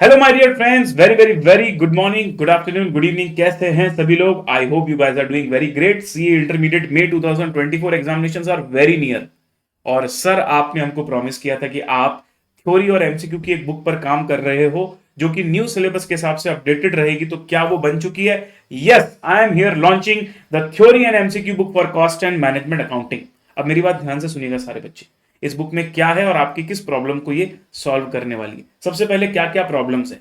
Hello my dear friends, very very very good morning, good afternoon, good evening. कैसे हैं सभी लोग? I hope you guys are doing very great. CA intermediate May 2024 examinations are very near. और sir, आपने हमको promise किया था कि आप थ्योरी और एमसीक्यू की एक बुक पर काम कर रहे हो जो कि न्यू सिलेबस के हिसाब से अपडेटेड रहेगी। तो क्या वो बन चुकी है? Yes, I am here launching the theory and MCQ book for cost and management accounting. अब मेरी बात ध्यान से सुनिएगा सारे बच्चे। इस बुक में क्या है और आपकी किस प्रॉब्लम को ये सॉल्व करने वाली है। सबसे पहले क्या क्या प्रॉब्लम्स है?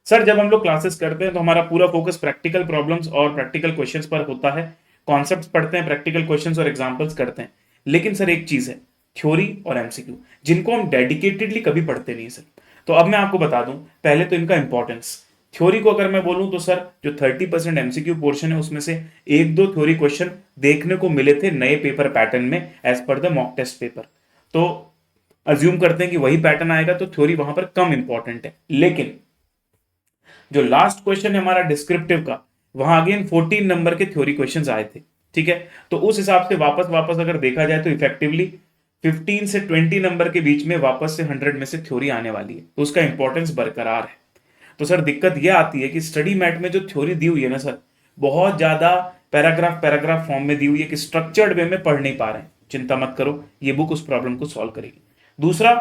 सर, जब हम लोग क्लासेस करते हैं तो हमारा पूरा फोकस प्रैक्टिकल प्रॉब्लम्स और प्रैक्टिकल क्वेश्चंस पर होता है। कॉन्सेप्ट्स पढ़ते हैं, प्रैक्टिकल क्वेश्चंस और एग्जांपल्स करते हैं। लेकिन सर, एक चीज है, थ्योरी और एमसीक्यू, जिनको हम डेडिकेटेडली कभी पढ़ते नहीं सर। तो अब मैं आपको बता दूं, पहले तो इनका इंपॉर्टेंस। थ्योरी को अगर मैं बोलूं तो सर, जो 30% एमसीक्यू पोर्शन है उसमें से एक दो थ्योरी क्वेश्चन देखने को मिले थे नए पेपर पैटर्न में as per the mock test paper. तो अज्यूम करते हैं कि वही पैटर्न आएगा, तो थ्योरी वहां पर कम इंपॉर्टेंट है। लेकिन जो लास्ट क्वेश्चन है हमारा डिस्क्रिप्टिव का, वहां अगेन 14 नंबर के थ्योरी क्वेश्चंस आए थे। ठीक है, तो उस हिसाब से वापस वापस अगर देखा जाए तो इफेक्टिवली 15 से 20 नंबर के बीच में वापस से 100 में से थ्योरी आने वाली है, तो उसका इंपॉर्टेंस बरकरार है। तो सर, दिक्कत यह आती है कि स्टडी मैट में जो थ्योरी दी हुई है ना सर, बहुत ज्यादा पैराग्राफ पैराग्राफ फॉर्म में दी हुई है कि स्ट्रक्चर्ड वे में पढ़ नहीं पा रहे हैं। चिंता मत करो, ये बुक उस प्रॉब्लम को सॉल्व करेगी। दूसरा,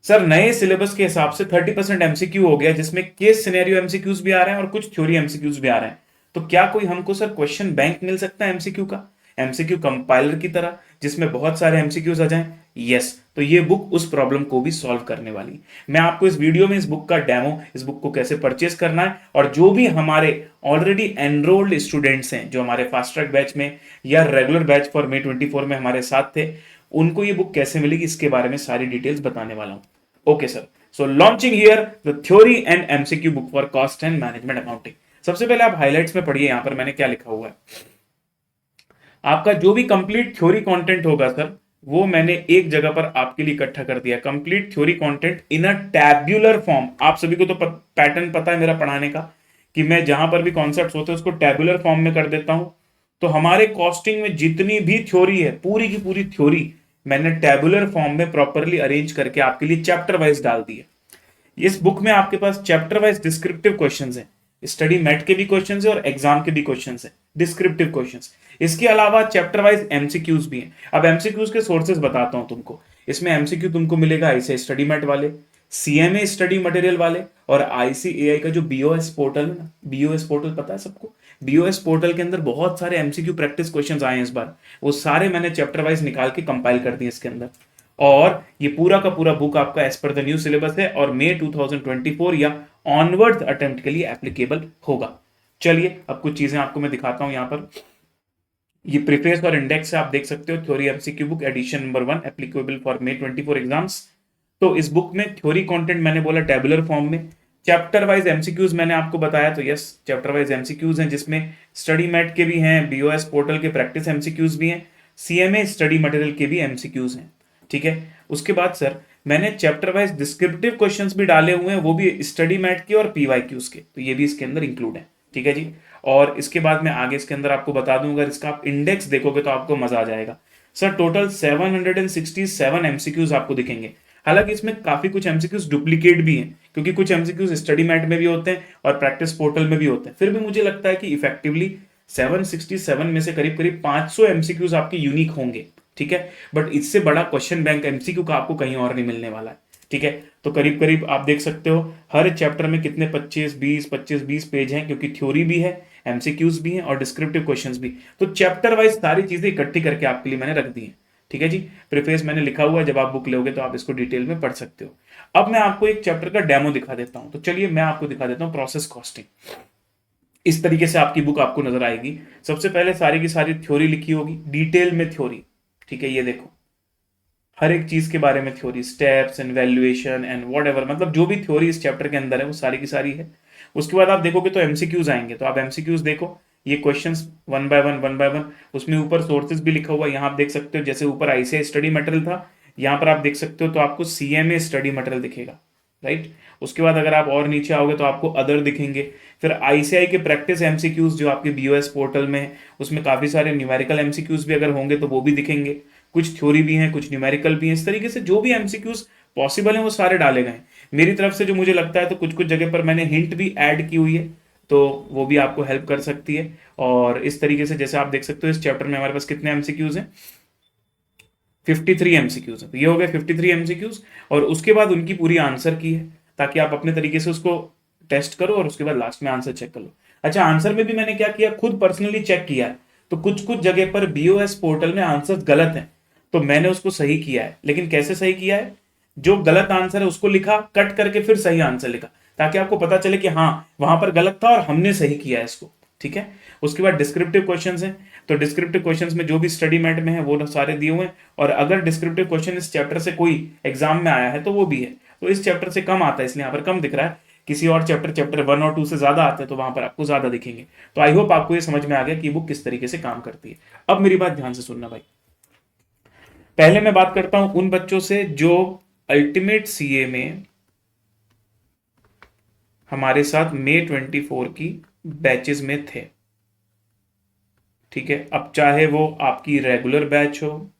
सर, नए सिलेबस के हिसाब से 30% एमसीक्यू हो गया, जिसमें केस सिनेरियो एमसीक्यूज भी आ रहे हैं और कुछ थ्योरी एमसीक्यूज भी आ रहे हैं। तो क्या कोई हमको सर क्वेश्चन बैंक मिल सकता है एमसीक्यू का, एमसीक्यू कंपाइलर की तरह, जिसमें बहुत सारे एमसीक्यूज आ जाएं? यस, तो ये बुक उस प्रॉब्लम को भी सॉल्व करने वाली है। मैं आपको इस वीडियो में इस बुक का डेमो, इस बुक को कैसे परचेस करना है, और जो भी हमारे ऑलरेडी एनरोल्ड स्टूडेंट्स हैं जो हमारे फास्ट ट्रैक बैच में या रेगुलर बैच फॉर मे 24 में हमारे साथ थे, उनको ये बुक कैसे मिलेगी इसके बारे में सारी डिटेल्स बताने वाला हूं। Okay sir, so launching here the theory and MCQ book for cost and management accounting. सबसे पहले आप हाइलाइट्स में पढ़िए, यहां पर मैंने क्या लिखा हुआ है। आपका जो भी कंप्लीट थ्योरी कंटेंट होगा सर, वो मैंने एक जगह पर आपके लिए इकट्ठा कर दिया। Complete theory content in a tabular form. आप सभी को तो पैटर्न पता है मेरा पढ़ाने का, कि मैं जहां पर भी कॉन्सेप्ट्स होते हैं उसको टैब्यूलर फॉर्म में कर देता हूं। तो हमारे कॉस्टिंग में जितनी भी थ्योरी है, पूरी की पूरी थ्योरी मैंने टैबुलर फॉर्म में प्रॉपरली अरेंज करके आपके लिए चैप्टर वाइज डाल दी है। इस बुक में आपके पास चैप्टर वाइज डिस्क्रिप्टिव क्वेश्चंस हैं। स्टडी मैट के भी क्वेश्चंस है और एग्जाम के भी क्वेश्चंस है, डिस्क्रिप्टिव क्वेश्चंस। इसके अलावा चैप्टर वाइज एमसीक्यूज भी हैं। अब एमसीक्यूज के सोर्सेज बताता हूं तुमको। इसमें एमसीक्यू तुमको मिलेगा ऐसे स्टडी मैट वाले, सीएमए स्टडी मटेरियल वाले, और आईसीएआई का जो बीओएस पोर्टल है ना, बीओएस पोर्टल पता है सबको? बीओएस पोर्टल के अंदर बहुत सारे एमसीक्यू प्रैक्टिस क्वेश्चंस आए हैं इस बार। वो सारे मैंने चैप्टर वाइज निकाल के कंपाइल कर दिए इसके अंदर। और ये पूरा का पूरा बुक आपका as per the new syllabus है और मे 2024 या ऑनवर्ड्स अटेम्प्ट के लिए एप्लीकेबल होगा। चलिए, अब कुछ चीजें आपको मैं दिखाता हूं यहां पर। ये प्रीफेस और इंडेक्स है, आप देख सकते हो। Theory MCQ book edition number 1 applicable for May 24 exams. तो इस बुक में थ्योरी कंटेंट मैंने बोला टेबुलर फॉर्म में। चैप्टर वाइज एमसीक्यूज मैंने आपको बताया, तो यस, चैप्टर वाइज एमसीक्यूज हैं जिसमें स्टडी मैट के भी हैं, बीओएस पोर्टल के प्रैक्टिस एमसीक्यूज भी हैं, सीएमए स्टडी मटेरियल के भी एमसीक्यूज हैं। ठीक है, उसके बाद सर मैंने चैप्टर वाइज डिस्क्रिप्टिव क्वेश्चंस भी डाले हुए हैं, वो भी स्टडी मैट के और पीवाईक्यूज के, तो ये भी इसके अंदर इंक्लूड है। ठीक है जी। और इसके बाद मैं आगे इसके अंदर आपको बता दूं, अगर इसका आप इंडेक्स देखोगे तो आपको मजा आ जाएगा। सर, टोटल 767 एमसीक्यूज आपको दिखेंगे। हालांकि इसमें काफी कुछ एमसीक्यूज डुप्लीकेट भी हैं, क्योंकि कुछ एमसीक्यूज स्टडी मैट में भी होते हैं और प्रैक्टिस पोर्टल में भी होते हैं। फिर भी मुझे लगता है कि इफेक्टिवली 767 में से करीब करीब 500 एमसीक्यूज आपके यूनिक होंगे। ठीक है, बट इससे बड़ा क्वेश्चन बैंक एमसीक्यू का आपको कहीं और नहीं मिलने वाला है। ठीक है, तो करीब करीब आप देख सकते हो हर चैप्टर में कितने 25-20 पेज हैं, क्योंकि थ्योरी भी है, एमसीक्यूज भी हैं और डिस्क्रिप्टिव क्वेश्चंस भी। तो चैप्टर वाइज सारी चीजें इकट्ठी करके आपके लिए मैंने रख दी है। ठीक है जी, प्रीफेस मैंने लिखा हुआ है, जब आप बुक लोगे तो आप इसको डिटेल में पढ़ सकते हो। अब मैं आपको एक चैप्टर का डेमो दिखा देता हूं। तो चलिए मैं आपको दिखा देता हूं प्रोसेस कॉस्टिंग। इस तरीके से आपकी बुक आपको नजर आएगी। सबसे पहले सारी की सारी थ्योरी लिखी होगी, डिटेल में थ्योरी। ठीक है, ये देखो, हर एक चीज के बारे में theory, steps and valuation and what ever, मतलब जो भी थ्योरी इस चैप्टर के अंदर है वो सारी की सारी है। उसके बाद आप देखोगे तो एमसीक्यूज आएंगे, तो आप एमसीक्यूज देखो, ये क्वेश्चंस वन बाय वन। उसमें ऊपर सोर्सेज भी लिखा हुआ है, यहाँ आप देख सकते हो। जैसे ऊपर आईसीआई स्टडी मटेरियल था, यहाँ पर आप देख सकते हो तो आपको सीएमए स्टडी मटेरियल दिखेगा, राइट। उसके बाद अगर आप और नीचे आओगे तो आपको अदर दिखेंगे। फिर आईसीआई के प्रैक्टिस एमसीक्यूज जो आपके बीओएस पोर्टल में है, उसमें काफी सारे न्यूमेरिकल एमसीक्यूज भी अगर होंगे तो वो भी दिखेंगे। कुछ थ्योरी भी हैं, कुछ न्यूमेरिकल भी हैं। इस तरीके से जो भी एमसीक्यूज पॉसिबल है वो सारे डाले गए। मेरी तरफ से जो मुझे लगता है, तो कुछ कुछ जगह पर मैंने हिंट भी ऐड की हुई है, तो वो भी आपको हेल्प कर सकती है। और इस तरीके से जैसे आप देख सकते हो इस चैप्टर में हमारे पास कितने एमसीक्यूज हैं, 53 एमसीक्यूज है। तो ये हो गए 53 एमसीक्यूज, और उसके बाद उनकी पूरी आंसर की है, ताकि आप अपने तरीके से उसको टेस्ट करो और उसके बाद लास्ट में आंसर चेक कर लो। अच्छा, आंसर में भी मैंने क्या किया, खुद पर्सनली चेक किया है। तो कुछ कुछ जगह पर बीओएस पोर्टल में आंसर गलत है, तो मैंने उसको सही किया है। लेकिन कैसे सही किया है, जो गलत आंसर है उसको लिखा, कट करके फिर सही आंसर लिखा, ताकि आपको पता चले कि हाँ वहां पर गलत था और हमने सही किया है इसको। ठीक है। उसके बाद डिस्क्रिप्टिव क्वेश्चंस हैं, तो डिस्क्रिप्टिव क्वेश्चंस में जो भी स्टडी मैट में है वो सारे दिए हुए हैं। और अगर डिस्क्रिप्टिव क्वेश्चन इस चैप्टर से कोई एग्जाम में आया है तो वो भी है। तो इस चैप्टर से कम आता है, इसलिए यहाँ पर कम दिख रहा है। किसी और चैप्टर 1 और 2 से ज्यादा आते हैं तो वहां पर आपको ज्यादा दिखेंगे। तो आई होप आपको ये समझ में आ गया कि बुक किस तरीके से काम करती है। अब मेरी बात ध्यान से सुनना भाई। पहले मैं बात करता हूं उन बच्चों से जो अल्टीमेट सीए में हमारे साथ मई 24 की बैचेस में थे। ठीक है। अब चाहे वो आपकी रेगुलर बैच हो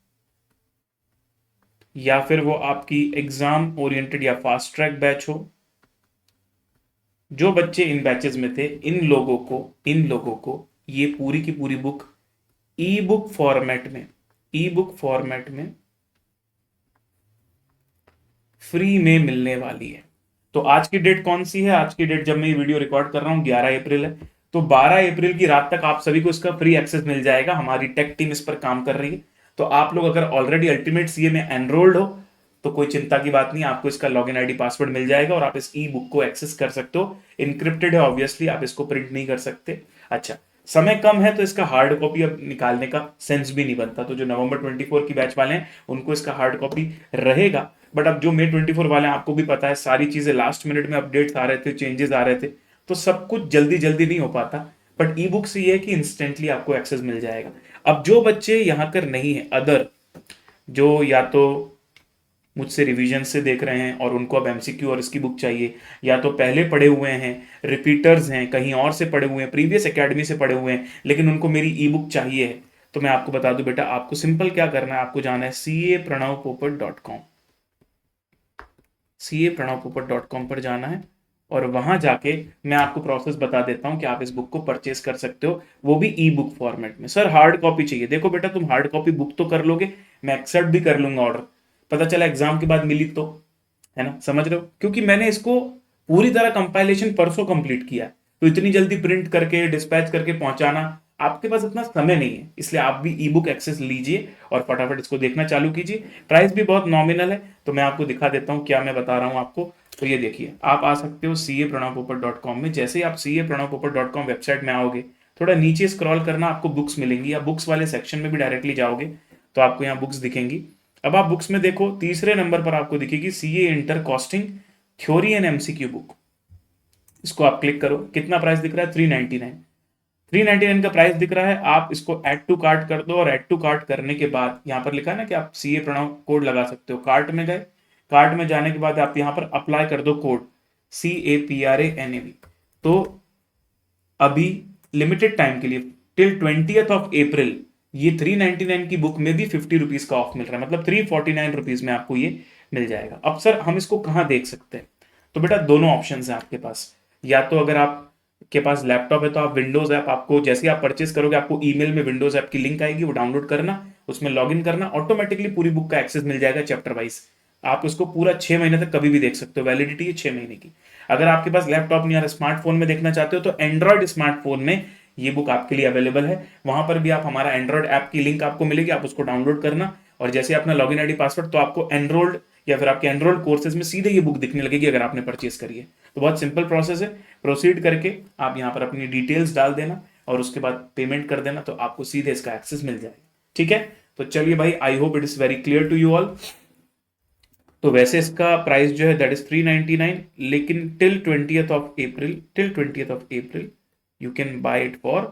या फिर वो आपकी एग्जाम ओरिएंटेड या फास्ट ट्रैक बैच हो, जो बच्चे इन बैचेस में थे इन लोगों को ये पूरी की पूरी बुक ई बुक फॉर्मेट में फ्री में मिलने वाली है। तो आज की डेट कौन सी है, आज की डेट जब मैं ये वीडियो रिकॉर्ड कर रहा हूं 11 अप्रैल है। तो 12 अप्रैल की रात तक आप सभी को इसका फ्री एक्सेस मिल जाएगा। हमारी टेक टीम इस पर काम कर रही है। तो आप लोग अगर ऑलरेडी अल्टीमेट सीए में एनरोल्ड हो तो कोई चिंता की बात नहीं, आपको इसका लॉगिन आईडी पासवर्ड मिल जाएगा और आप इस ई बुक को एक्सेस कर सकते हो। इनक्रिप्टेड है ऑब्वियसली, आप इसको प्रिंट नहीं कर सकते। अच्छा, समय कम है तो इसका हार्ड कॉपी अब निकालने का सेंस भी नहीं बनता। तो जो नवंबर 24 की बैच वाले हैं उनको इसका हार्ड कॉपी रहेगा। बट अब जो मई 24 वाले हैं, आपको भी पता है सारी चीजें लास्ट मिनट में अपडेट्स आ रहे थे, चेंजेस आ रहे थे, तो सब कुछ जल्दी जल्दी नहीं हो पाता। बट ई बुक से ये है कि इंस्टेंटली आपको एक्सेस मिल जाएगा। अब जो बच्चे यहां कर नहीं है, अदर जो या तो मुझसे रिवीजन से देख रहे हैं और उनको अब एमसीक्यू और इसकी बुक चाहिए, या तो पहले पढ़े हुए हैं, रिपीटर्स हैं, कहीं और से पढ़े हुए हैं, प्रीवियस एकेडमी से पढ़े हुए हैं, लेकिन उनको मेरी ई बुक चाहिए है, तो मैं आपको बता दूं बेटा, आपको सिंपल क्या करना है, आपको जाना है CA Pranav Popat.com, CA Pranav Popat.com पर जाना है। और वहां जाके मैं आपको प्रोसेस बता देता हूं कि आप इस बुक को परचेस कर सकते हो, वो भी ई बुक फॉर्मेट में। सर हार्ड कॉपी चाहिए, देखो बेटा तुम हार्ड कॉपी बुक तो कर लोगे, मैं एक्सेप्ट भी कर लूंगा ऑर्डर, पता चला एग्जाम के बाद मिली तो, है ना, समझ रहे हो, क्योंकि मैंने इसको पूरी तरह कंपाइलेशन परसों कंप्लीट किया है। तो इतनी जल्दी प्रिंट करके डिस्पैच करके पहुंचाना आपके पास इतना समय नहीं है, इसलिए आप भी ई बुक एक्सेस लीजिए और फटाफट इसको देखना चालू कीजिए। प्राइस भी बहुत नॉमिनल है, तो मैं आपको दिखा देता हूं क्या मैं बता रहा हूं आपको। तो ये देखिए, आप आ सकते हो CA Pranav Popat.com में। जैसे ही आप CA Pranav Popat.com वेबसाइट में आओगे, थोड़ा नीचे स्क्रॉल करना, आपको बुक्स मिलेंगी, या बुक्स वाले सेक्शन में भी डायरेक्टली जाओगे तो आपको यहाँ बुक्स दिखेंगी। अब आप बुक्स में देखो, तीसरे नंबर पर आपको दिखेगी CA inter costing theory and MCQ book. इसको आप क्लिक करो, कितना प्राइस दिख रहा है, 399। 399 का प्राइस दिख रहा है। आप इसको ऐड टू कार्ट कर दो, और ऐड टू कार्ट करने के बाद यहाँ पर लिखा है ना कि आप CA प्रणव कोड लगा सकते हो। कार्ट में गए, कार्ट में जाने के बाद आप यहाँ पर अप्लाई कर दो कोड CAPRANAV। तो अभी लिमिटेड टाइम के लिए टिल 20th of April ये 399 की बुक में भी 50 रुपीज का ऑफ मिल रहा है, मतलब 349 रुपीज में आपको ये मिल जाएगा। अब सर हम इसको कहाँ देख सकते हैं, तो बेटा दोनों ऑप्शन है आपके पास। या तो अगर आप के पास लैपटॉप है तो आप विंडोज ऐप, आपको जैसे ही आप परचेस करोगे आपको ईमेल में विंडोज ऐप की लिंक आएगी, वो डाउनलोड करना, उसमें लॉगिन करना, ऑटोमेटिकली पूरी बुक का एक्सेस मिल जाएगा चैप्टर वाइज। आप उसको पूरा 6 महीने तक कभी भी देख सकते हो, वैलिडिटी है 6 महीने की। अगर आपके पास लैपटॉप नहीं आ रहा, स्मार्टफोन में देखना चाहते हो, तो एंड्रॉइड स्मार्टफोन में ये बुक आपके लिए अवेलेबल है। वहां पर भी आप हमारा एंड्रॉइड ऐप की लिंक आपको मिलेगी, आप उसको डाउनलोड करना, और जैसे अपना लॉगिन आईडी पासवर्ड, तो आपको एनरोल्ड या फिर आपके एनरोल्ड कोर्सेज में सीधे ये बुक दिखने लगेगी अगर आपने परचेस करी है। तो बहुत सिंपल प्रोसेस है। प्रोसीड करके आप यहाँ पर अपनी डिटेल्स डाल देना और उसके बाद पेमेंट कर देना, तो आपको सीधे इसका एक्सेस मिल जाएगा। ठीक है, तो चलिए भाई, I hope it is very clear to you all. तो वैसे इसका प्राइस जो है दैट इज 399, लेकिन till 20th of April you can buy it for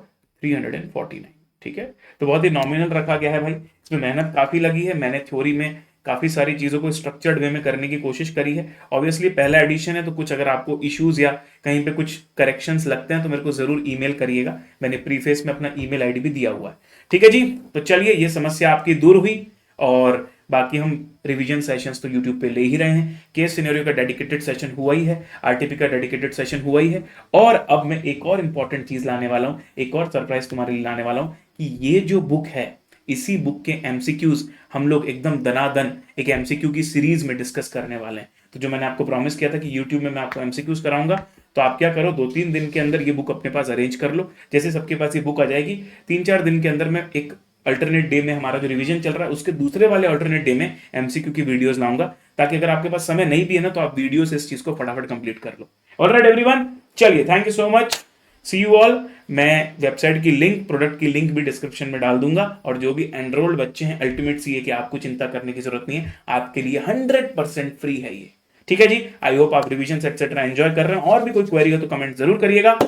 349। ठीक है, तो बहुत ही नॉमिनल रखा गया है भाई। इसमें मेहनत काफी लगी है, मैंने थ्योरी में काफी सारी चीजों को स्ट्रक्चर्ड वे में करने की कोशिश करी है। ऑब्वियसली पहला एडिशन है, तो कुछ अगर आपको इश्यूज या कहीं पे कुछ करेक्शंस लगते हैं तो मेरे को जरूर ईमेल करिएगा, मैंने प्रीफेस में अपना ईमेल आईडी भी दिया हुआ है। ठीक है जी, तो चलिए ये समस्या आपकी दूर हुई, और बाकी हम रिवीजन सेशंस तो यूट्यूब पे ले ही रहे हैं, केस सिनेरियो का डेडिकेटेड सेशन हुआ ही है, आरटीपी का डेडिकेटेड सेशन हुआ ही है, और अब मैं एक और इंपॉर्टेंट चीज लाने वाला हूं, एक और सरप्राइज तुम्हारे लिए लाने वाला हूं कि ये जो बुक है, इसी बुक के एमसीक्यूज हम लोग एकदम दनादन एक एमसीक्यू की सीरीज में डिस्कस करने वाले हैं। तो जो मैंने आपको प्रॉमिस किया था कि यूट्यूब में मैं आपको एमसीक्यूज कराऊंगा, तो आप क्या करो, 2-3 दिन के अंदर ये बुक अपने पास अरेंज कर लो। जैसे सबके पास ये बुक आ जाएगी, 3-4 दिन के अंदर मैं एक अल्टरनेट डे में हमारा जो रिवीजन चल रहा है उसके दूसरे वाले अल्टरनेट डे में एमसीक्यू की वीडियोस लाऊंगा, ताकि अगर आपके पास समय नहीं भी है ना, तो आप वीडियो से इस चीज को फटाफट कंप्लीट कर लो। ऑलराइट एवरीवन, चलिए thank you so much, see you all. मैं वेबसाइट की लिंक, प्रोडक्ट की लिंक भी डिस्क्रिप्शन में डाल दूंगा, और जो भी एनरोल्ड बच्चे हैं, अल्टीमेट सी है कि आपको चिंता करने की जरूरत नहीं है, आपके लिए 100% फ्री है ये। ठीक है जी, आई होप आप रिविजन एक्सेट्रा एंजॉय कर रहे हैं, और भी कोई क्वेरी हो तो कमेंट जरूर करिएगा।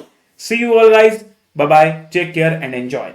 See you all guys, bye bye, take care and enjoy.